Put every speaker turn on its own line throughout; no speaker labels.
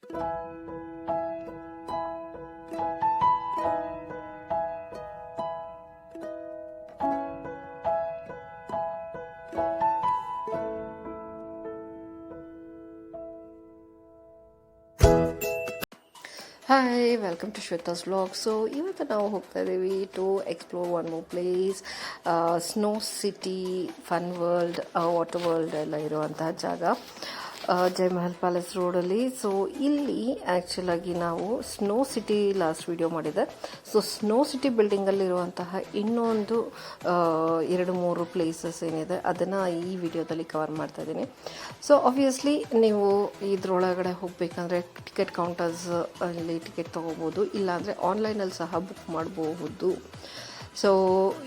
Hi, welcome to Shweta's vlog. So ಇವತ್ತು ನಾವು ಹೋಗ್ತಾ ಇದ್ದೀವಿ to explore one more place, snow city, fun world, water world ಎಲ್ಲ ಇರುವಂತಹ ಜಾಗ, ಜಯಮಹಲ್ ಪ್ಯಾಲೇಸ್ ರೋಡಲ್ಲಿ. ಸೊ ಇಲ್ಲಿ ಆ್ಯಕ್ಚುಲಾಗಿ ನಾವು ಸ್ನೋ ಸಿಟಿ ಲಾಸ್ಟ್ ವಿಡಿಯೋ ಮಾಡಿದೆ. ಸೊ ಸ್ನೋ ಸಿಟಿ ಬಿಲ್ಡಿಂಗಲ್ಲಿರುವಂತಹ ಇನ್ನೊಂದು 2-3 ಪ್ಲೇಸಸ್ ಏನಿದೆ ಅದನ್ನು ಈ ವಿಡಿಯೋದಲ್ಲಿ ಕವರ್ ಮಾಡ್ತಾ ಇದ್ದೀನಿ. ಸೊ ಆಬ್ವಿಯಸ್ಲಿ ನೀವು ಇದರೊಳಗಡೆ ಹೋಗಬೇಕಂದ್ರೆ ಟಿಕೆಟ್ ಕೌಂಟರ್ಸ್ ಅಲ್ಲಿ ಟಿಕೆಟ್ ತೊಗೋಬೋದು, ಇಲ್ಲಾಂದರೆ ಆನ್ಲೈನಲ್ಲಿ ಸಹ ಬುಕ್ ಮಾಡಬಹುದು. ಸೊ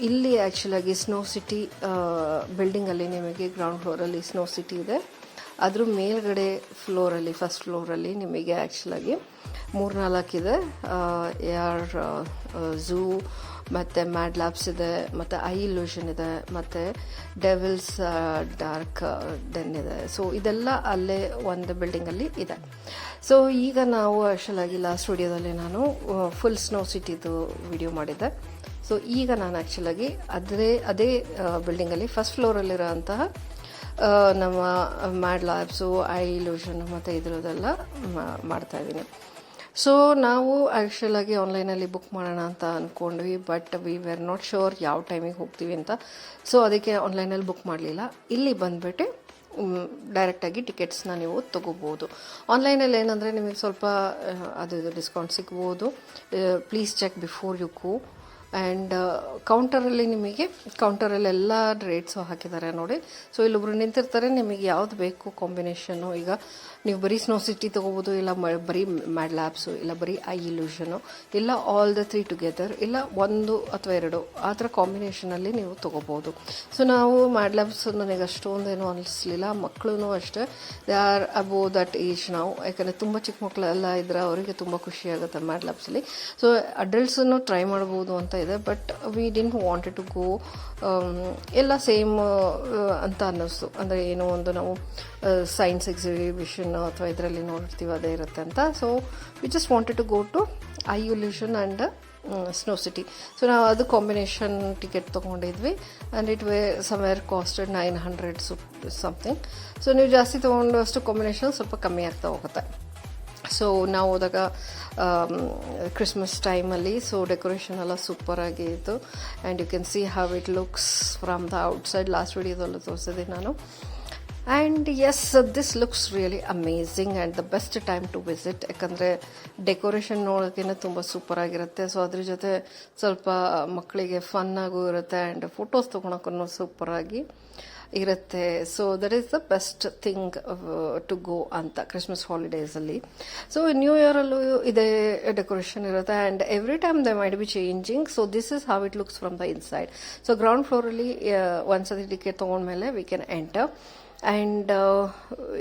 ಇಲ್ಲಿ ಆ್ಯಕ್ಚುಲಾಗಿ ಸ್ನೋ ಸಿಟಿ ಬಿಲ್ಡಿಂಗಲ್ಲಿ ನಿಮಗೆ ಗ್ರೌಂಡ್ ಫ್ಲೋರಲ್ಲಿ ಸ್ನೋ ಸಿಟಿ ಇದೆ. ಅದ್ರ ಮೇಲ್ಗಡೆ ಫ್ಲೋರಲ್ಲಿ, ಫಸ್ಟ್ ಫ್ಲೋರಲ್ಲಿ ನಿಮಗೆ ಆ್ಯಕ್ಚುಲಾಗಿ 3-4 ಇದೆ. ಝೂ ಮತ್ತು ಮ್ಯಾಡ್ ಲ್ಯಾಬ್ಸ್ ಇದೆ, ಮತ್ತು ಐ ಇಲ್ಯೂಷನ್ ಇದೆ, ಮತ್ತು ಡೆವಿಲ್ಸ್ ಡಾರ್ಕ್ ಡೆನ್ ಇದೆ. ಸೊ ಇದೆಲ್ಲ ಅಲ್ಲೇ ಒಂದು ಬಿಲ್ಡಿಂಗಲ್ಲಿ ಇದೆ. ಸೊ ಈಗ ನಾವು ಆ್ಯಕ್ಚುಲಾಗಿ ಲಾಸ್ಟ್ ವಿಡಿಯೋದಲ್ಲಿ ನಾನು ಫುಲ್ ಸ್ನೋ ಸಿಟಿದು ವಿಡಿಯೋ ಮಾಡಿದ್ದೆ. ಸೊ ಈಗ ನಾನು ಆ್ಯಕ್ಚುಲಾಗಿ ಅದೇ ಬಿಲ್ಡಿಂಗಲ್ಲಿ ಫಸ್ಟ್ ಫ್ಲೋರಲ್ಲಿರೋಂತಹ ನಮ್ಮ ಮ್ಯಾಡ್ ಲ್ಯಾಬ್ಸು, ಐ ಇಲ್ಯೂಷನ್ ಮತ್ತು ಇದರದೆಲ್ಲ ಮಾಡ್ತಾಯಿದ್ದೀನಿ. ಸೊ ನಾವು ಆ್ಯಕ್ಚುಲಾಗಿ ಆನ್ಲೈನಲ್ಲಿ ಬುಕ್ ಮಾಡೋಣ ಅಂತ ಅಂದ್ಕೊಂಡ್ವಿ, but we were not sure ಯಾವ ಟೈಮಿಗೆ ಹೋಗ್ತೀವಿ ಅಂತ. ಸೊ ಅದಕ್ಕೆ ಆನ್ಲೈನಲ್ಲಿ ಬುಕ್ ಮಾಡಲಿಲ್ಲ. ಇಲ್ಲಿ ಬಂದುಬಿಟ್ಟು ಡೈರೆಕ್ಟಾಗಿ ಟಿಕೆಟ್ಸ್ನ ನೀವು ತೊಗೋಬೋದು. ಆನ್ಲೈನಲ್ಲಿ ಏನಂದರೆ ನಿಮಗೆ ಸ್ವಲ್ಪ ಅದು ಡಿಸ್ಕೌಂಟ್ ಸಿಗ್ಬೋದು. Please check before you go. And ಕೌಂಟರಲ್ಲೆಲ್ಲ ರೇಟ್ಸು ಹಾಕಿದ್ದಾರೆ ನೋಡಿ. ಸೊ ಇಲ್ಲೊಬ್ರು ನಿಂತಿರ್ತಾರೆ, ನಿಮಗೆ ಯಾವ್ದು ಬೇಕು ಕಾಂಬಿನೇಷನ್ನು. ಈಗ ನೀವು ಬರೀ ಸ್ನೋ ಸಿಟಿ ತೊಗೋಬೋದು, ಇಲ್ಲ ಬರೀ ಮ್ಯಾಡ್ ಲ್ಯಾಬ್ಸು, ಇಲ್ಲ ಬರೀ ಐ ಇಲ್ಯೂಷನು, ಇಲ್ಲ ಆಲ್ ದ 3 ಟುಗೆದರ್, ಇಲ್ಲ 1 ಅಥವಾ 2 ಆ ಥರ ಕಾಂಬಿನೇಷನಲ್ಲಿ ನೀವು ತೊಗೋಬೋದು. ಸೊ ನಾವು ಮ್ಯಾಡ್ ಲ್ಯಾಬ್ಸ್ ನನಗೆ ಅಷ್ಟೊಂದೇನು ಅನ್ನಿಸ್ಲಿಲ್ಲ. ಮಕ್ಕಳು ಅಷ್ಟೇ, they are above that age ನಾವು, ಯಾಕಂದರೆ ತುಂಬ ಚಿಕ್ಕ ಮಕ್ಕಳೆಲ್ಲ ಇದ್ದರೆ ಅವರಿಗೆ ತುಂಬ ಖುಷಿಯಾಗುತ್ತೆ ಮ್ಯಾಡ್ ಲ್ಯಾಬ್ಸಲ್ಲಿ. ಸೊ ಅಡಲ್ಟ್ಸನ್ನು ಟ್ರೈ ಮಾಡ್ಬೋದು ಅಂತ ಇದೆ, but we didn't wanted to go. ಎಲ್ಲ ಸೇಮ್ ಅಂತ ಅನ್ನಿಸ್ತು. ಅಂದರೆ ಏನೋ ಒಂದು ನಾವು ಸೈನ್ಸ್ ಎಕ್ಸಿಬಿಷನ್ ಅಥವಾ ಇದರಲ್ಲಿ ನೋಡಿರ್ತೀವಿ ಅದೇ ಇರುತ್ತೆ ಅಂತ. So we just wanted to go to I illusion and snow city. So ನಾವು ಅದು ಕಾಂಬಿನೇಷನ್ ಟಿಕೆಟ್ ತೊಗೊಂಡಿದ್ವಿ. And it somewhere costed 900 something. So ನೀವು ಜಾಸ್ತಿ ತೊಗೊಂಡಷ್ಟು ಕಾಂಬಿನೇಷನ್ ಸ್ವಲ್ಪ ಕಮ್ಮಿ ಆಗ್ತಾ ಹೋಗುತ್ತೆ. ಸೊ ನಾವು ಹೋದಾಗ ಕ್ರಿಸ್ಮಸ್ ಟೈಮಲ್ಲಿ, ಸೊ ಡೆಕೋರೇಷನ್ ಎಲ್ಲ ಸೂಪರಾಗಿ ಇತ್ತು. And you can see how it looks from the outside. Last ವಿಡಿಯೋದಲ್ಲೂ ತೋರಿಸಿದ್ದೀನಿ ನಾನು. And yes, this looks really amazing and the best time to visit. ಯಾಕಂದರೆ ಡೆಕೋರೇಷನ್ ನೋಡೋಕ್ಕೇ ತುಂಬ ಸೂಪರಾಗಿರುತ್ತೆ. ಸೊ ಅದ್ರ ಜೊತೆ ಸ್ವಲ್ಪ ಮಕ್ಕಳಿಗೆ ಫನ್ನಾಗೂ ಇರುತ್ತೆ, ಆ್ಯಂಡ್ ಫೋಟೋಸ್ ತೊಗೊಳಕ್ಕೂ ಸೂಪರಾಗಿ ಇರುತ್ತೆ. So that is the best thing to go ಅಂತ ಕ್ರಿಸ್ಮಸ್ ಹಾಲಿಡೇಸಲ್ಲಿ. ಸೊ ನ್ಯೂ ಇಯರಲ್ಲೂ ಇದೇ ಡೆಕೋರೇಷನ್ ಇರುತ್ತೆ, and every time they might be changing. So this is how it looks from the inside. So ground ಫ್ಲೋರಲ್ಲಿ ಒಂದ್ಸತಿ ಟಿಕೆಟ್ ತೊಗೊಂಡ್ಮೇಲೆ we can enter. And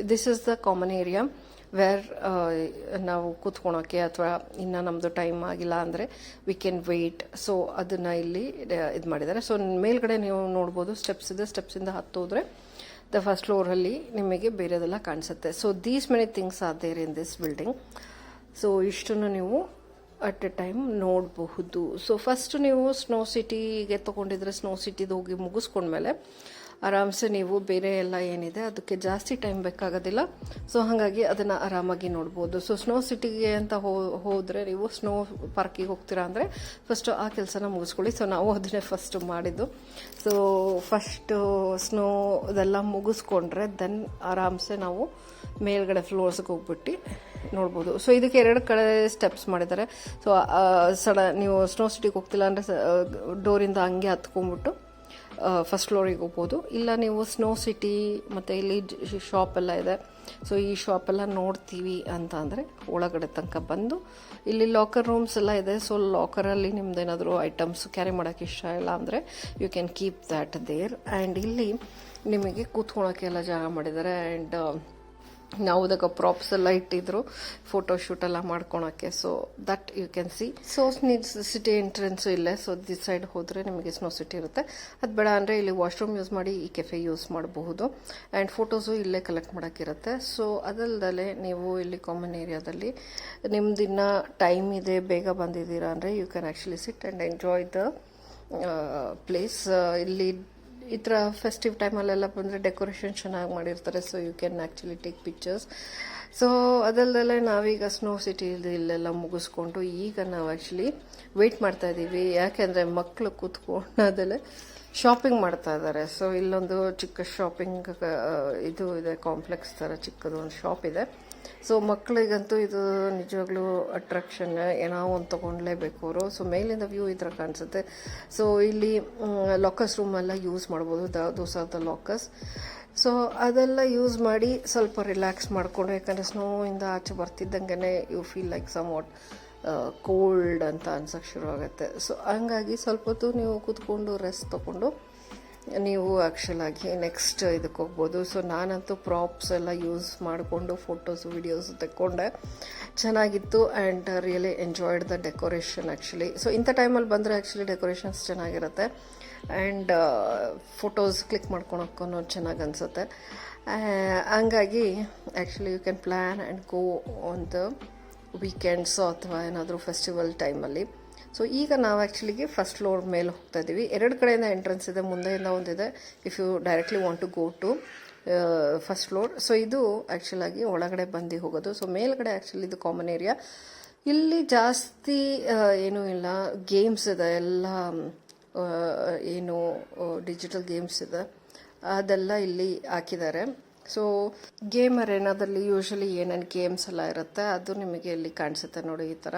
this is the common area where ನಾವು ಕೂತ್ಕೊಳೋಕ್ಕೆ ಅಥವಾ ಇನ್ನು ನಮ್ಮದು ಟೈಮ್ ಆಗಿಲ್ಲ ಅಂದರೆ ವಿ ಕ್ಯಾನ್ ವೆಯ್ಟ್. ಸೊ ಅದನ್ನು ಇಲ್ಲಿ ಇದು ಮಾಡಿದ್ದಾರೆ. ಸೊ ಮೇಲ್ಗಡೆ ನೀವು ನೋಡ್ಬೋದು ಸ್ಟೆಪ್ಸ್ ಇದೆ. ಸ್ಟೆಪ್ಸಿಂದ ಹತ್ತೋದ್ರೆ ದ ಫಸ್ಟ್ ಫ್ಲೋರಲ್ಲಿ ನಿಮಗೆ ಬೇರೆದೆಲ್ಲ ಕಾಣಿಸುತ್ತೆ. So these many things are there in this building. So ಇಷ್ಟನ್ನು ನೀವು ಅಟ್ ಎ ಟೈಮ್ ನೋಡಬಹುದು. ಸೊ ಫಸ್ಟ್ ನೀವು ಸ್ನೋ ಸಿಟಿಗೆ ತೊಗೊಂಡಿದ್ರೆ ಸ್ನೋ ಸಿಟಿದು ಹೋಗಿ ಮುಗಿಸ್ಕೊಂಡ್ಮೇಲೆ ಆರಾಮ್ಸೆ ನೀವು ಬೇರೆ ಎಲ್ಲ ಏನಿದೆ ಅದಕ್ಕೆ ಜಾಸ್ತಿ ಟೈಮ್ ಬೇಕಾಗೋದಿಲ್ಲ. ಸೊ ಹಾಗಾಗಿ ಅದನ್ನು ಆರಾಮಾಗಿ ನೋಡ್ಬೋದು. ಸೊ ಸ್ನೋ ಸಿಟಿಗೆ ಅಂತ ಹೋದರೆ ನೀವು ಸ್ನೋ ಪಾರ್ಕಿಗೆ ಹೋಗ್ತೀರಾ ಅಂದರೆ ಫಸ್ಟು ಆ ಕೆಲಸನ ಮುಗಿಸ್ಕೊಳ್ಳಿ. ಸೊ ನಾವು ಅದನ್ನೇ ಫಸ್ಟ್ ಮಾಡಿದ್ದು. ಸೊ ಫಸ್ಟು ಸ್ನೋ ಇದೆಲ್ಲ ಮುಗಿಸ್ಕೊಂಡ್ರೆ ದೆನ್ ಆರಾಮ್ಸೆ ನಾವು ಮೇಲ್ಗಡೆ ಫ್ಲೋರ್ಸ್ಗೆ ಹೋಗ್ಬಿಟ್ಟು ನೋಡ್ಬೋದು. ಸೊ ಇದಕ್ಕೆ 2 ಕಡೆ ಸ್ಟೆಪ್ಸ್ ಮಾಡಿದ್ದಾರೆ. ಸೊ ನೀವು ಸ್ನೋ ಸಿಟಿಗೆ ಹೋಗ್ತಿಲ್ಲ ಅಂದರೆ ಡೋರಿಂದ ಹಂಗೆ ಹತ್ಕೊಂಡ್ಬಿಟ್ಟು ಫಸ್ಟ್ ಫ್ಲೋರಿಗೆ ಹೋಗ್ಬೋದು. ಇಲ್ಲ ನೀವು ಸ್ನೋ ಸಿಟಿ ಮತ್ತು ಇಲ್ಲಿ ಶಾಪ್ ಎಲ್ಲ ಇದೆ. ಸೊ ಈ ಶಾಪೆಲ್ಲ ನೋಡ್ತೀವಿ ಅಂತ ಅಂದರೆ ಒಳಗಡೆ ತನಕ ಬಂದು ಇಲ್ಲಿ ಲಾಕರ್ ರೂಮ್ಸ್ ಎಲ್ಲ ಇದೆ. ಸೊ ಲಾಕರಲ್ಲಿ ನಿಮ್ದೇನಾದರೂ ಐಟಮ್ಸ್ ಕ್ಯಾರಿ ಮಾಡೋಕ್ಕೆ ಇಷ್ಟ ಇಲ್ಲ ಅಂದರೆ you can keep that there. And ಇಲ್ಲಿ ನಿಮಗೆ ಕೂತ್ಕೊಳ್ಳೋಕ್ಕೆ ಎಲ್ಲ ಜಾಗ ಮಾಡಿದ್ದಾರೆ. ಆ್ಯಂಡ್ ನಾವು ಅದಕ್ಕೆ ಪ್ರಾಪ್ಸ್ ಎಲ್ಲ ಇಟ್ಟಿದ್ರು ಫೋಟೋ ಶೂಟ್ ಎಲ್ಲ ಮಾಡ್ಕೊಳಕ್ಕೆ. So that you can see. So city entrance ಇಲ್ಲೇ. ಸೊ ದಿಸ್ ಸೈಡ್ ಹೋದರೆ ನಿಮಗೆ ಸ್ನೋ ಸಿಟಿ ಇರುತ್ತೆ. ಅದು ಬೇಡ ಅಂದರೆ ಇಲ್ಲಿ ವಾಶ್ರೂಮ್ ಯೂಸ್ ಮಾಡಿ ಈ ಕೆಫೆ ಯೂಸ್ ಮಾಡಬಹುದು. ಆ್ಯಂಡ್ ಫೋಟೋಸು ಇಲ್ಲೇ ಕಲೆಕ್ಟ್ ಮಾಡೋಕ್ಕಿರುತ್ತೆ. ಸೊ ಅದಲ್ಲದೆ ನೀವು ಇಲ್ಲಿ ಕಾಮನ್ ಏರಿಯಾದಲ್ಲಿ ನಿಮ್ದಿನ್ನ ಟೈಮ್ ಇದೆ, ಬೇಗ ಬಂದಿದ್ದೀರಾ ಅಂದರೆ you can actually sit and enjoy the place. ಇಲ್ಲಿ ಈ ಥರ ಫೆಸ್ಟಿವ್ ಟೈಮಲ್ಲೆಲ್ಲ ಬಂದರೆ ಡೆಕೋರೇಷನ್ ಚೆನ್ನಾಗಿ ಮಾಡಿರ್ತಾರೆ. So you can actually take pictures. So ಅದಲ್ಲದೆ ನಾವೀಗ ಸ್ನೋ ಸಿಟಿ ಇಲ್ಲೆಲ್ಲ ಮುಗಿಸ್ಕೊಂಡು ಈಗ ನಾವು ಆ್ಯಕ್ಚುಲಿ ವೆಯ್ಟ್ ಮಾಡ್ತಾ ಇದ್ದೀವಿ. ಯಾಕೆಂದರೆ ಮಕ್ಕಳು ಕೂತ್ಕೊಂಡದಲ್ಲೇ ಶಾಪಿಂಗ್ ಮಾಡ್ತಾ ಇದ್ದಾರೆ. ಸೊ ಇಲ್ಲೊಂದು ಚಿಕ್ಕ ಶಾಪಿಂಗ್ ಇದು ಇದೆ, ಕಾಂಪ್ಲೆಕ್ಸ್ ಥರ ಚಿಕ್ಕದು ಒಂದು ಶಾಪ್ ಇದೆ. ಸೊ ಮಕ್ಕಳಿಗಂತೂ ಇದು ನಿಜವಾಗ್ಲೂ ಅಟ್ರಾಕ್ಷನ್, ಏನೋ ಒಂದು ತೊಗೊಳ್ಲೇಬೇಕು ಅವರು. ಸೊ ಮೇಲಿಂದ ವ್ಯೂ ಈ ಥರ ಕಾಣಿಸುತ್ತೆ. ಸೊ ಇಲ್ಲಿ ಲಾಕರ್ಸ್ ರೂಮೆಲ್ಲ ಯೂಸ್ ಮಾಡ್ಬೋದು, those are the lockers. So ಅದೆಲ್ಲ ಯೂಸ್ ಮಾಡಿ ಸ್ವಲ್ಪ ರಿಲ್ಯಾಕ್ಸ್ ಮಾಡಿಕೊಂಡು, ಯಾಕಂದರೆ ಸ್ನೋಯಿಂದ ಆಚೆ ಬರ್ತಿದ್ದಂಗೆ you feel like somewhat cold ಅಂತ ಅನ್ಸೋಕ್ಕೆ ಶುರು ಆಗುತ್ತೆ. ಸೊ ಹಂಗಾಗಿ ಸ್ವಲ್ಪ ಹೊತ್ತು ನೀವು ಕೂತ್ಕೊಂಡು ರೆಸ್ಟ್ ತೊಗೊಂಡು ನೀವು ಆ್ಯಕ್ಚುಲಾಗಿ ನೆಕ್ಸ್ಟ್ ಇದಕ್ಕೆ ಹೋಗ್ಬೋದು. ಸೊ ನಾನಂತೂ ಪ್ರಾಪ್ಸ್ ಎಲ್ಲ ಯೂಸ್ ಮಾಡಿಕೊಂಡು ಫೋಟೋಸು ವಿಡಿಯೋಸು ತೆಕ್ಕೊಂಡೆ, ಚೆನ್ನಾಗಿತ್ತು. And really enjoyed the decoration actually. So ಇಂಥ ಟೈಮಲ್ಲಿ ಬಂದರೆ ಆ್ಯಕ್ಚುಲಿ ಡೆಕೋರೇಷನ್ಸ್ ಚೆನ್ನಾಗಿರುತ್ತೆ. ಆ್ಯಂಡ್ ಫೋಟೋಸ್ ಕ್ಲಿಕ್ ಮಾಡ್ಕೊಳಕ್ಕೂ ಚೆನ್ನಾಗಿ ಅನಿಸುತ್ತೆ. ಹಂಗಾಗಿ actually you can plan and go on the weekends ಅಥವಾ ಏನಾದರೂ ಫೆಸ್ಟಿವಲ್ ಟೈಮಲ್ಲಿ. ಸೊ ಈಗ ನಾವು ಆ್ಯಕ್ಚುಲಿಗೆ ಫಸ್ಟ್ ಫ್ಲೋರ್ ಮೇಲೆ ಹೋಗ್ತಾ ಇದ್ದೀವಿ. ಎರಡು ಕಡೆಯಿಂದ ಎಂಟ್ರೆನ್ಸ್ ಇದೆ, ಮುಂದೆಯಿಂದ ಒಂದಿದೆ if you directly want to go to first floor. So ಇದು ಆ್ಯಕ್ಚುಲಾಗಿ ಒಳಗಡೆ ಬಂದು ಹೋಗೋದು. ಸೊ ಮೇಲ್ಗಡೆ ಆ್ಯಕ್ಚುಲಿ ಇದು ಕಾಮನ್ ಏರಿಯಾ. ಇಲ್ಲಿ ಜಾಸ್ತಿ ಏನೂ ಇಲ್ಲ, ಗೇಮ್ಸ್ ಇದೆ ಎಲ್ಲ, ಏನು ಡಿಜಿಟಲ್ ಗೇಮ್ಸ್ ಇದೆ ಅದೆಲ್ಲ ಇಲ್ಲಿ ಹಾಕಿದ್ದಾರೆ. ಸೊ ಗೇಮ್ ಅರೇನಾದಲ್ಲಿ ಯೂಶ್ವಲಿ ಏನೇನು ಗೇಮ್ಸ್ ಎಲ್ಲ ಇರುತ್ತೆ ಅದು ನಿಮಗೆ ಇಲ್ಲಿ ಕಾಣಿಸುತ್ತೆ ನೋಡಿ ಈ ಥರ.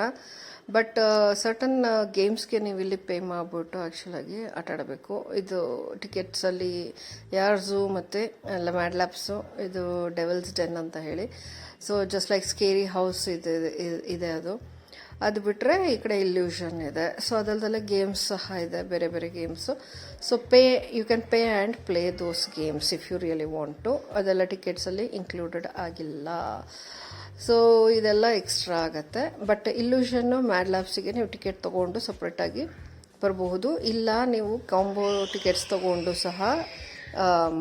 ಬಟ್ ಸರ್ಟನ್ ಗೇಮ್ಸ್ಗೆ ನೀವು ಇಲ್ಲಿ ಪೇ ಮಾಡಿಬಿಟ್ಟು ಆ್ಯಕ್ಚುಲಾಗಿ ಆಟಾಡಬೇಕು. ಇದು ಟಿಕೆಟ್ಸಲ್ಲಿ ಯಾರ್ಝು ಮತ್ತು ಎಲ್ಲ ಮ್ಯಾಡ್ ಲ್ಯಾಬ್ಸು, ಇದು ಡೆವಿಲ್ಸ್ ಡೆನ್ ಅಂತ ಹೇಳಿ. So just like scary house ಇದೆ ಅದು ಬಿಟ್ಟರೆ ಈ ಕಡೆ ಇಲ್ಯೂಷನ್ ಇದೆ. ಸೊ ಅದಲ್ಲದೆ ಗೇಮ್ಸ್ ಸಹ ಇದೆ, ಬೇರೆ ಬೇರೆ games. So you can pay and play those games if you really want to. ಅದೆಲ್ಲ ಟಿಕೆಟ್ಸಲ್ಲಿ ಇನ್ಕ್ಲೂಡೆಡ್ ಆಗಿಲ್ಲ. ಸೊ ಇದೆಲ್ಲ ಎಕ್ಸ್ಟ್ರಾ ಆಗುತ್ತೆ. ಬಟ್ ಇಲ್ಯೂಷನ್ನು ಮ್ಯಾಡ್ ಲ್ಯಾಬ್ಸಿಗೆ ನೀವು ಟಿಕೆಟ್ ತೊಗೊಂಡು ಸಪ್ರೇಟಾಗಿ ಬರಬಹುದು, ಇಲ್ಲ ನೀವು ಕಾಂಬೋ ಟಿಕೆಟ್ಸ್ ತೊಗೊಂಡು ಸಹ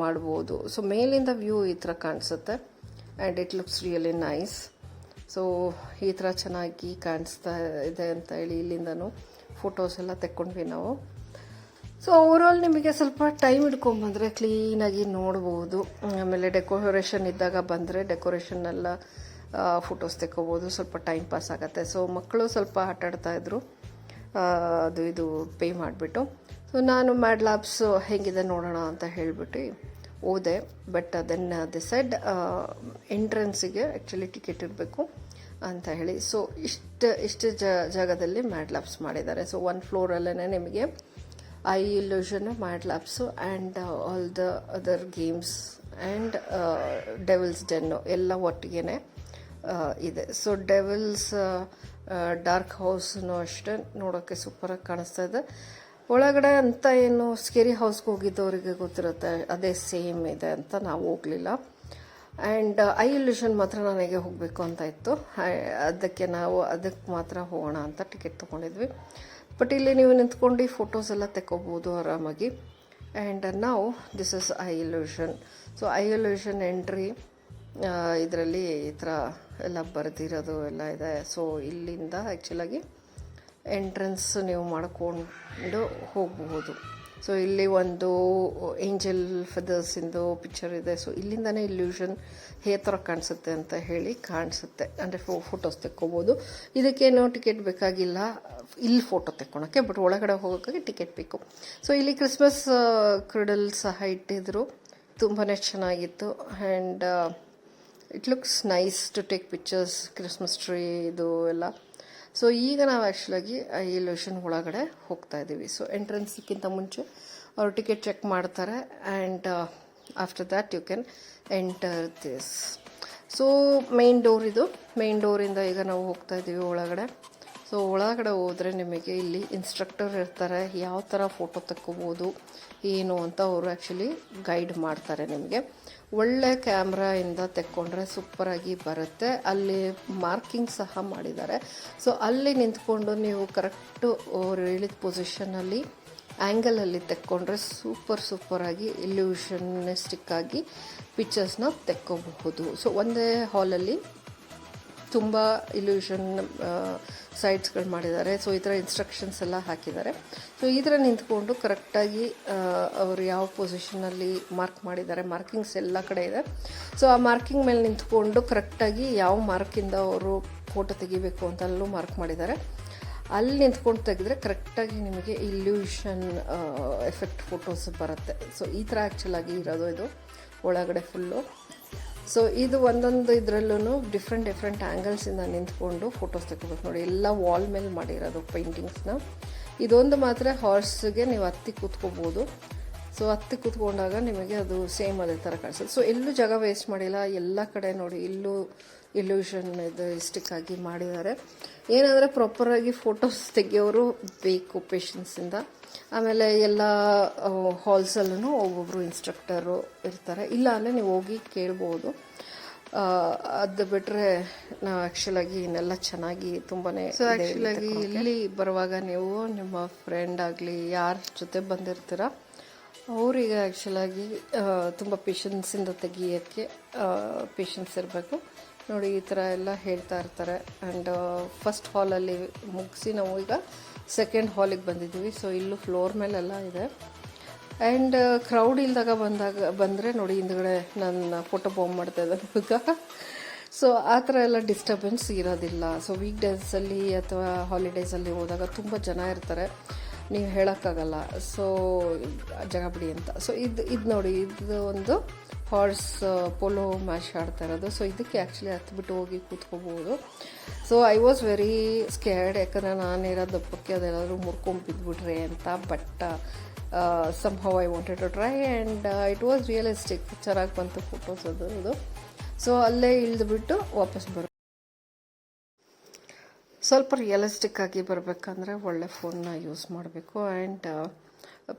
ಮಾಡ್ಬೋದು. ಸೊ ಮೇಲಿಂದ ವ್ಯೂ ಈ ಥರ ಕಾಣಿಸುತ್ತೆ and it looks really nice. So ಈ ಥರ ಚೆನ್ನಾಗಿ ಕಾಣಿಸ್ತಾ ಇದೆ ಅಂತ ಹೇಳಿ ಇಲ್ಲಿಂದನೂ ಫೋಟೋಸ್ ಎಲ್ಲ ತೆಕ್ಕೊಂಡ್ವಿ ನಾವು. ಸೊ ಓವರಾಲ್ ನಿಮಗೆ ಸ್ವಲ್ಪ ಟೈಮ್ ಹಿಡ್ಕೊಂಬಂದರೆ ಕ್ಲೀನಾಗಿ ನೋಡ್ಬೋದು. ಆಮೇಲೆ ಡೆಕೋರೇಷನ್ ಇದ್ದಾಗ ಬಂದರೆ ಡೆಕೋರೇಷನ್ನೆಲ್ಲ ಫೋಟೋಸ್ ತೆಕ್ಕೋಬೋದು, ಸ್ವಲ್ಪ ಟೈಮ್ ಪಾಸ್ ಆಗುತ್ತೆ. ಸೊ ಮಕ್ಕಳು ಸ್ವಲ್ಪ ಆಟಾಡ್ತಾಯಿದ್ರು ಇದು ಪೇ ಮಾಡಿಬಿಟ್ಟು. ಸೊ ನಾನು ಮ್ಯಾಡ್ ಲ್ಯಾಬ್ಸ್ ಹೇಗಿದೆ ನೋಡೋಣ ಅಂತ ಹೇಳಿಬಿಟ್ಟು ಹೋದೆ. ಬಟ್ ಅದನ್ನು ಡಿಸೈಡ್ ಎಂಟ್ರೆನ್ಸಿಗೆ ಆ್ಯಕ್ಚುಲಿ ಟಿಕೆಟ್ ಇರಬೇಕು ಅಂತ ಹೇಳಿ. ಸೊ ಇಷ್ಟು ಜಾಗದಲ್ಲಿ ಮ್ಯಾಡ್ ಲ್ಯಾಬ್ಸ್ ಮಾಡಿದ್ದಾರೆ. ಸೊ ಒಂದು ಫ್ಲೋರಲ್ಲೇ ನಿಮಗೆ I illusion, mad labs and all the other games and devil's den ಎಲ್ಲ ಒಟ್ಟಿಗೆ ಇದೆ. ಸೊ ಡೆವಿಲ್ಸ್ ಡಾರ್ಕ್ ಹೌಸ್ನು ಅಷ್ಟೇ ನೋಡೋಕ್ಕೆ ಸೂಪರಾಗಿ ಕಾಣಿಸ್ತಾ ಇದೆ. ಒಳಗಡೆ ಅಂತ ಏನು ಸ್ಕೇರಿ ಹೌಸ್ಗೆ ಹೋಗಿದ್ದವರಿಗೆ ಗೊತ್ತಿರುತ್ತೆ, ಅದೇ ಸೇಮ್ ಇದೆ ಅಂತ ನಾವು ಹೋಗಲಿಲ್ಲ. ಆ್ಯಂಡ್ ಐ ಇಲ್ಯೂಷನ್ ಮಾತ್ರ ನನಗೆ ಹೋಗಬೇಕು ಅಂತ ಇತ್ತು, ಅದಕ್ಕೆ ಮಾತ್ರ ಹೋಗೋಣ ಅಂತ ಟಿಕೆಟ್ ತೊಗೊಂಡಿದ್ವಿ. ಬಟ್ ಇಲ್ಲಿ ನೀವು ನಿಂತ್ಕೊಂಡು ಫೋಟೋಸ್ ಎಲ್ಲ ತೆಕ್ಕೋಬೋದು ಆರಾಮಾಗಿ. ಆ್ಯಂಡ್ ನಾವು this is I illusion. So I illusion entry ಇದರಲ್ಲಿ ಈ ಥರ ಎಲ್ಲ ಬರೆದಿರೋದು ಎಲ್ಲ ಇದೆ. ಸೊ ಇಲ್ಲಿಂದ ಆ್ಯಕ್ಚುಲಾಗಿ ಎಂಟ್ರೆನ್ಸ್ ನೀವು ಮಾಡಿಕೊಂಡು ಹೋಗಬಹುದು. ಸೊ ಇಲ್ಲಿ ಒಂದು ಏಂಜಲ್ ಫೆದರ್ಸಿಂದು ಪಿಕ್ಚರ್ ಇದೆ. ಸೊ ಇಲ್ಲಿಂದನೇ ಇಲ್ಯೂಷನ್ ಥರ ಕಾಣಿಸುತ್ತೆ ಅಂತ ಹೇಳಿ ಕಾಣಿಸುತ್ತೆ, ಅಂದರೆ ಫೋಟೋಸ್ ತೆಕ್ಕೋಬೋದು. ಇದಕ್ಕೇನೋ ಟಿಕೆಟ್ ಬೇಕಾಗಿಲ್ಲ ಇಲ್ಲಿ ಫೋಟೋ ತೆಕ್ಕೊಳಕ್ಕೆ, ಬಟ್ ಒಳಗಡೆ ಹೋಗೋಕ್ಕೆ ಟಿಕೆಟ್ ಬೇಕು. ಸೊ ಇಲ್ಲಿ ಕ್ರಿಸ್ಮಸ್ ಕ್ರಿಡಲ್ ಸಹ ಇಟ್ಟಿದ್ರು, ತುಂಬಾ ಚೆನ್ನಾಗಿತ್ತು. And it looks nice to take pictures, Christmas tree ಇದು ಎಲ್ಲ. ಸೊ ಈಗ ನಾವು ಆ್ಯಕ್ಚುಲಾಗಿ ಐ ಇಲ್ಯೂಷನ್ ಒಳಗಡೆ ಹೋಗ್ತಾ ಇದ್ದೀವಿ. ಸೊ ಎಂಟ್ರೆನ್ಸ್ಗಿಂತ ಮುಂಚೆ ಅವರು ಟಿಕೆಟ್ ಚೆಕ್ ಮಾಡ್ತಾರೆ and after that you can enter this. So main ಡೋರಿಂದ ಈಗ ನಾವು ಹೋಗ್ತಾ ಇದ್ದೀವಿ ಒಳಗಡೆ. ಸೊ ಒಳಗಡೆ ಹೋದರೆ ನಿಮಗೆ ಇಲ್ಲಿ ಇನ್ಸ್ಟ್ರಕ್ಟರ್ ಇರ್ತಾರೆ, ಯಾವ ಥರ ಫೋಟೋ ತೆಕ್ಕೋಬೋದು ಏನು ಅಂತ ಅವರು ಆ್ಯಕ್ಚುಲಿ ಗೈಡ್ ಮಾಡ್ತಾರೆ ನಿಮಗೆ. ಒಳ್ಳೆ ಕ್ಯಾಮ್ರಾಯಿಂದ ತೆಕ್ಕೊಂಡ್ರೆ ಸೂಪರಾಗಿ ಬರುತ್ತೆ. ಅಲ್ಲಿ ಮಾರ್ಕಿಂಗ್ ಸಹ ಮಾಡಿದ್ದಾರೆ. ಸೊ ಅಲ್ಲಿ ನಿಂತ್ಕೊಂಡು ನೀವು ಕರೆಕ್ಟು ಅವ್ರು ಹೇಳಿದ ಪೊಸಿಷನಲ್ಲಿ ಆ್ಯಂಗಲಲ್ಲಿ ತೆಕ್ಕೊಂಡ್ರೆ ಸೂಪರಾಗಿ ಇಲ್ಯೂಷನಿಸ್ಟಿಕ್ ಆಗಿ ಪಿಕ್ಚರ್ಸ್ನ ತೆಕ್ಕೋಬಹುದು. ಸೊ ಒಂದೇ ಹಾಲಲ್ಲಿ ತುಂಬ ಇಲ್ಯೂಷನ್ ಸೈಡ್ಸ್ಗಳು ಮಾಡಿದ್ದಾರೆ. ಸೊ ಈ ಥರ ಇನ್ಸ್ಟ್ರಕ್ಷನ್ಸ್ ಎಲ್ಲ ಹಾಕಿದ್ದಾರೆ. ಸೊ ಈ ಥರ ನಿಂತ್ಕೊಂಡು ಕರೆಕ್ಟಾಗಿ ಅವರು ಯಾವ ಪೊಸಿಷನಲ್ಲಿ ಮಾರ್ಕ್ ಮಾಡಿದ್ದಾರೆ, ಮಾರ್ಕಿಂಗ್ಸ್ ಎಲ್ಲ ಕಡೆ ಇದೆ. ಸೊ ಆ ಮಾರ್ಕಿಂಗ್ ಮೇಲೆ ನಿಂತ್ಕೊಂಡು ಕರೆಕ್ಟಾಗಿ ಯಾವ ಮಾರ್ಕಿಂದ ಅವರು ಫೋಟೋ ತೆಗಿಬೇಕು ಅಂತಲ್ಲೂ ಮಾರ್ಕ್ ಮಾಡಿದ್ದಾರೆ. ಅಲ್ಲಿ ನಿಂತ್ಕೊಂಡು ತೆಗೆದ್ರೆ ಕರೆಕ್ಟಾಗಿ ನಿಮಗೆ ಇಲ್ಯೂಷನ್ ಎಫೆಕ್ಟ್ ಫೋಟೋಸ್ ಬರುತ್ತೆ. ಸೊ ಈ ಥರ ಆ್ಯಕ್ಚುಲಾಗಿ ಇರೋದು ಇದು ಒಳಗಡೆ ಫುಲ್ಲು. ಸೊ ಇದು ಒಂದೊಂದು ಇದರಲ್ಲೂ ಡಿಫ್ರೆಂಟ್ ಆ್ಯಂಗಲ್ಸಿಂದ ನಿಂತ್ಕೊಂಡು ಫೋಟೋಸ್ ತೆಗೋಬೇಕು ನೋಡಿ. ಎಲ್ಲ ವಾಲ್ ಮೇಲೆ ಮಾಡಿರೋದು ಪೇಂಟಿಂಗ್ಸ್ನ. ಇದೊಂದು ಮಾತ್ರ ಹಾರ್ಸ್ಗೆ ನೀವು ಹತ್ತಿ ಕೂತ್ಕೋಬೋದು. ಸೊ ಹತ್ತಿ ಕೂತ್ಕೊಂಡಾಗ ನಿಮಗೆ ಅದು ಸೇಮ್ ಅದೇ ಥರ ಕಾಣಿಸುತ್ತೆ. ಸೊ ಎಲ್ಲೂ ಜಾಗ ವೇಸ್ಟ್ ಮಾಡಿಲ್ಲ, ಎಲ್ಲ ಕಡೆ ನೋಡಿ ಇಲ್ಲೂ ಇಲ್ಯೂಷನ್ ಇದು ಇಸ್ಟಿಕ್ಕಾಗಿ ಮಾಡಿದ್ದಾರೆ. ಏನಂದರೆ ಪ್ರಾಪರಾಗಿ ಫೋಟೋಸ್ ತೆಗಿಯೋರು ಬೇಕು ಪೇಷನ್ಸಿಂದ. ಆಮೇಲೆ ಎಲ್ಲ ಹಾಲ್ಸಲ್ಲೂ ಒಬ್ಬೊಬ್ಬರು ಇನ್ಸ್ಟ್ರಕ್ಟರು ಇರ್ತಾರೆ. ಇಲ್ಲ ಅಂದರೆ ನೀವು ಹೋಗಿ ಕೇಳ್ಬೋದು. ಅದು ಬಿಟ್ಟರೆ ನಾವು ಆ್ಯಕ್ಚುಲಾಗಿ ಇನ್ನೆಲ್ಲ ಚೆನ್ನಾಗಿ ತುಂಬಾ ಸೊ ಆ್ಯಕ್ಚುಲಾಗಿ ಇಲ್ಲಿ ಬರುವಾಗ ನೀವು ನಿಮ್ಮ ಫ್ರೆಂಡ್ ಆಗಲಿ ಯಾರ ಜೊತೆ ಬಂದಿರ್ತೀರ ಅವರಿಗೆ ಆ್ಯಕ್ಚುಲಾಗಿ ತುಂಬ ಪೇಷನ್ಸಿಂದ ತೆಗಿಯೋಕ್ಕೆ ಪೇಷನ್ಸ್ ಇರಬೇಕು ನೋಡಿ. ಈ ಥರ ಎಲ್ಲ ಹೇಳ್ತಾ ಇರ್ತಾರೆ. ಆ್ಯಂಡ್ ಫಸ್ಟ್ ಹಾಲಲ್ಲಿ ಮುಗಿಸಿ ನಾವು ಈಗ ಸೆಕೆಂಡ್ ಹಾಲಿಗೆ ಬಂದಿದ್ದೀವಿ. ಸೊ ಇಲ್ಲೂ ಫ್ಲೋರ್ ಮೇಲೆಲ್ಲ ಇದೆ. ಆ್ಯಂಡ್ ಕ್ರೌಡ್ ಇಲ್ದಾಗ ಬಂದರೆ ನೋಡಿ ಹಿಂದ್ಗಡೆ ನನ್ನ ಫೋಟೋ ಬಾಂಬ್ ಮಾಡ್ತಾ ಇದ್ದಾನೆ ಹುಡುಗ. ಸೊ ಆ ಥರ ಎಲ್ಲ ಡಿಸ್ಟರ್ಬೆನ್ಸ್ ಇರೋದಿಲ್ಲ. ಸೊ ವೀಕ್ ಡೇಸಲ್ಲಿ ಅಥವಾ ಹಾಲಿಡೇಸಲ್ಲಿ ಹೋದಾಗ ತುಂಬ ಜನ ಇರ್ತಾರೆ, ನೀವು ಹೇಳೋಕ್ಕಾಗಲ್ಲ. ಸೊ ಜಾಗ ಬಿಡಿ ಅಂತ. ಸೊ ಇದು ನೋಡಿ, ಇದು ಒಂದು ಹಾರ್ಸ್ ಪೋಲೋ ಮ್ಯಾಚ್ ಆಡ್ತಾ ಇರೋದು. ಸೊ ಇದಕ್ಕೆ ಆ್ಯಕ್ಚುಲಿ ಹತ್ಬಿಟ್ಟು ಹೋಗಿ ಕೂತ್ಕೋಬೋದು. So I was very scared, ಯಾಕಂದರೆ ನಾನಿರೋ ದಪ್ಪಕ್ಕೆ ಅದೆಲ್ಲರೂ ಮುರ್ಕೊಂಬಿದ್ಬಿಟ್ರೆ ಅಂತ. But somehow I wanted to try and it was realistic. ಚೆನ್ನಾಗಿ ಬಂತು ಫೋಟೋಸ್ ಅದು. ಸೊ ಅಲ್ಲೇ ಇಳಿದುಬಿಟ್ಟು ವಾಪಸ್ ಸ್ವಲ್ಪ ರಿಯಲಿಸ್ಟಿಕ್ ಆಗಿ ಬರಬೇಕಂದ್ರೆ ಒಳ್ಳೆ ಫೋನ್ನ ಯೂಸ್ ಮಾಡಬೇಕು. ಆ್ಯಂಡ್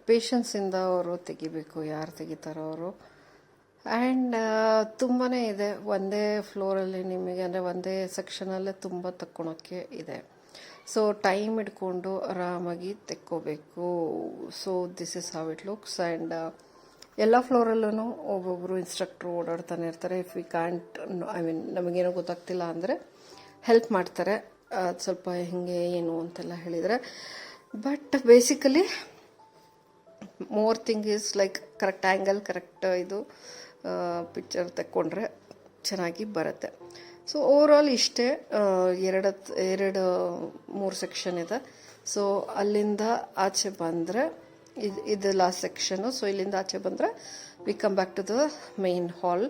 ಪೇಷನ್ಸಿಂದ ಅವರು ತೆಗಿಬೇಕು, ಯಾರು ತೆಗಿತಾರೋ ಅವರು. ಆ್ಯಂಡ್ ತುಂಬಾ ಇದೆ ಒಂದೇ ಫ್ಲೋರಲ್ಲಿ ನಿಮಗೆ, ಅಂದರೆ ಒಂದೇ ಸೆಕ್ಷನಲ್ಲೇ ತುಂಬ ತಕ್ಕೊಳಕ್ಕೆ ಇದೆ. ಸೊ ಟೈಮ್ ಇಟ್ಕೊಂಡು ಆರಾಮಾಗಿ ತೆಕ್ಕೋಬೇಕು. So this is how it looks. And ಎಲ್ಲ ಫ್ಲೋರಲ್ಲೂ ಒಬ್ಬೊಬ್ಬರು ಇನ್ಸ್ಟ್ರಕ್ಟ್ರು ಓಡಾಡ್ತಾನೆ ಇರ್ತಾರೆ. ಇಫ್ ವಿ ಕ್ಯಾಂಟ್ ನಮಗೇನೋ ಗೊತ್ತಾಗ್ತಿಲ್ಲ ಅಂದರೆ ಹೆಲ್ಪ್ ಮಾಡ್ತಾರೆ. ಅದು ಸ್ವಲ್ಪ ಹಿಂಗೆ ಏನು ಅಂತೆಲ್ಲ ಹೇಳಿದರೆ. But basically more thing is like correct angle, correct ಇದು ಪಿಕ್ಚರ್ ತೆಕ್ಕೊಂಡ್ರೆ ಚೆನ್ನಾಗಿ ಬರುತ್ತೆ. ಸೊ ಓವರಾಲ್ ಇಷ್ಟೇ. ಎರಡು ಮೂರು ಸೆಕ್ಷನ್ ಇದೆ. ಸೊ ಅಲ್ಲಿಂದ ಆಚೆ ಬಂದರೆ ಇದು ಲಾಸ್ಟ್ ಸೆಕ್ಷನು. ಸೊ ಇಲ್ಲಿಂದ ಆಚೆ ಬಂದರೆ we come back to the main hall.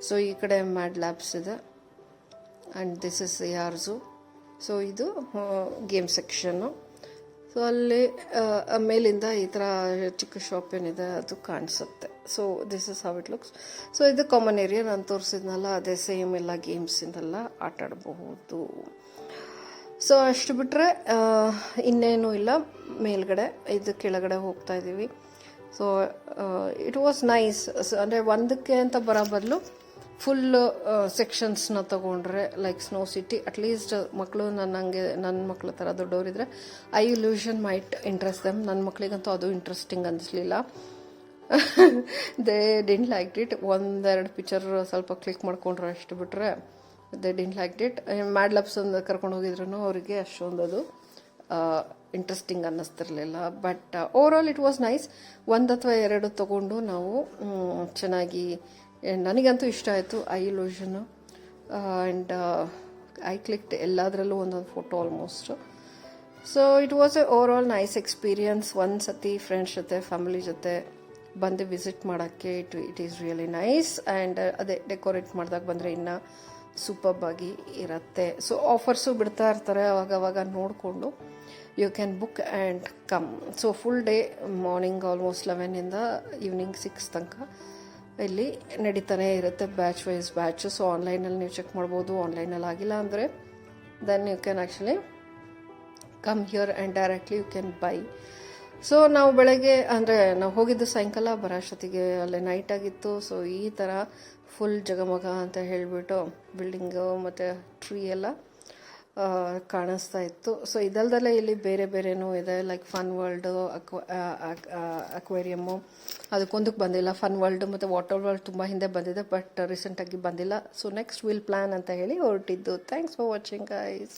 So ಈ ಕಡೆ ಮ್ಯಾಡ್ ಲ್ಯಾಬ್ಸ್ ಇದೆ and this is yours. So ಇದು ಗೇಮ್ ಸೆಕ್ಷನ್ನು. ಸೊ ಅಲ್ಲಿ ಮೇಲಿಂದ ಈ ಥರ ಚಿಕ್ಕ ಶಾಪ್ ಏನಿದೆ ಅದು ಕಾಣಿಸುತ್ತೆ. So this is how it looks. So ಇದು ಕಾಮನ್ ಏರಿಯಾ. ನಾನು ತೋರಿಸಿದ್ನಲ್ಲ ಅದೇ ಸೇಮ್ ಎಲ್ಲ ಗೇಮ್ಸಿಂದೆಲ್ಲ ಆಟ ಆಡಬಹುದು. ಸೊ ಅಷ್ಟು ಬಿಟ್ಟರೆ ಇನ್ನೇನು ಇಲ್ಲ. ಮೇಲ್ಗಡೆ ಇದು ಕೆಳಗಡೆ ಹೋಗ್ತಾ ಇದ್ದೀವಿ. So it was nice. ಅಂದರೆ ಒಂದಕ್ಕೆ ಅಂತ ಬರೋ ಬದಲು ಫುಲ್ ಸೆಕ್ಷನ್ಸ್ನ ತೊಗೊಂಡ್ರೆ ಲೈಕ್ ಸ್ನೋ ಸಿಟಿ, ಅಟ್ಲೀಸ್ಟ್ ಮಕ್ಕಳು ನನ್ನ ಮಕ್ಕಳ ಥರ ದೊಡ್ಡವರಿದ್ರೆ I illusion might interest them. ನನ್ನ ಮಕ್ಕಳಿಗಂತೂ ಅದು ಇಂಟ್ರೆಸ್ಟಿಂಗ್ ಅನ್ನಿಸ್ಲಿಲ್ಲ. They didn't like it. ಒಂದೆರಡು ಪಿಕ್ಚರ್ ಸ್ವಲ್ಪ ಕ್ಲಿಕ್ ಮಾಡ್ಕೊಂಡ್ರೆ ಅಷ್ಟು ಬಿಟ್ಟರೆ they didn't like it. Mad labs ಒಂದು ಕರ್ಕೊಂಡು ಹೋಗಿದ್ರು ಅವರಿಗೆ ಅಷ್ಟೊಂದು ಅದು ಇಂಟ್ರೆಸ್ಟಿಂಗ್ ಅನ್ನಿಸ್ತಿರ್ಲಿಲ್ಲ. But overall it was nice. ಒಂದು ಅಥವಾ ಎರಡು ತೊಗೊಂಡು ನಾವು ಚೆನ್ನಾಗಿ, ನನಗಂತೂ ಇಷ್ಟ ಆಯಿತು ಐ ಇಲ್ಯೂಷನ್ನು. ಆ್ಯಂಡ್ ಐ ಕ್ಲಿಕ್ಡ್ ಎಲ್ಲದರಲ್ಲೂ ಒಂದೊಂದು photo almost. So it was a overall nice experience. ಒಂದು ಸತಿ ಫ್ರೆಂಡ್ಸ್ ಜೊತೆ ಫ್ಯಾಮಿಲಿ ಜೊತೆ ಬಂದು ವಿಸಿಟ್ ಮಾಡೋಕ್ಕೆ it is really nice. And ಅದೇ ಡೆಕೋರೇಟ್ ಮಾಡಿದಾಗ ಬಂದರೆ ಇನ್ನೂ ಸೂಪರ್ಬ್ ಆಗಿ ಇರುತ್ತೆ. ಸೊ ಆಫರ್ಸು ಬಿಡ್ತಾ ಇರ್ತಾರೆ, ಅವಾಗವಾಗ ನೋಡಿಕೊಂಡು you can book and come. So full day morning almost 11ಇಂದ ಈವ್ನಿಂಗ್ 6 ತನಕ ಇಲ್ಲಿ ನಡೀತಾನೆ ಇರುತ್ತೆ, ಬ್ಯಾಚ್ ವೈಸ್ ಬ್ಯಾಚು. ಸೊ ಆನ್ಲೈನಲ್ಲಿ ನೀವು ಚೆಕ್ ಮಾಡ್ಬೋದು. ಆನ್ಲೈನಲ್ಲಿ ಆಗಿಲ್ಲ ಅಂದರೆ then you can actually come here and directly you can buy. So ನಾವು ಬೆಳಗ್ಗೆ ಅಂದರೆ ನಾವು ಹೋಗಿದ್ದು ಸಾಯಂಕಾಲ ಬರೋಷ್ಟೊತ್ತಿಗೆ ಅಲ್ಲೇ ನೈಟ್ ಆಗಿತ್ತು. ಸೊ ಈ ಥರ ಫುಲ್ ಜಗಮಗ ಅಂತ ಹೇಳಿಬಿಟ್ಟು ಬಿಲ್ಡಿಂಗು ಮತ್ತು ಟ್ರೀ ಎಲ್ಲ ಕಾಣಿಸ್ತಾ ಇತ್ತು. ಸೊ ಇದಲ್ದಲ್ಲೇ ಇಲ್ಲಿ ಬೇರೆ ಬೇರೆನೂ ಇದೆ, ಲೈಕ್ ಫನ್ ವರ್ಲ್ಡು, ಅಕ್ವೇರಿಯಮ್ಮು. ಅದಕ್ಕೊಂದಕ್ಕೆ ಬಂದಿಲ್ಲ. ಫನ್ ವರ್ಲ್ಡ್ ಮತ್ತು ವಾಟರ್ ವರ್ಲ್ಡ್ ತುಂಬ ಹಿಂದೆ ಬಂದಿದೆ, ಬಟ್ ರೀಸೆಂಟಾಗಿ ಬಂದಿಲ್ಲ. ಸೊ ನೆಕ್ಸ್ಟ್ ವಿಲ್ ಪ್ಲ್ಯಾನ್ ಅಂತ ಹೇಳಿ ಹೊರಟಿದ್ದು. Thanks for watching guys.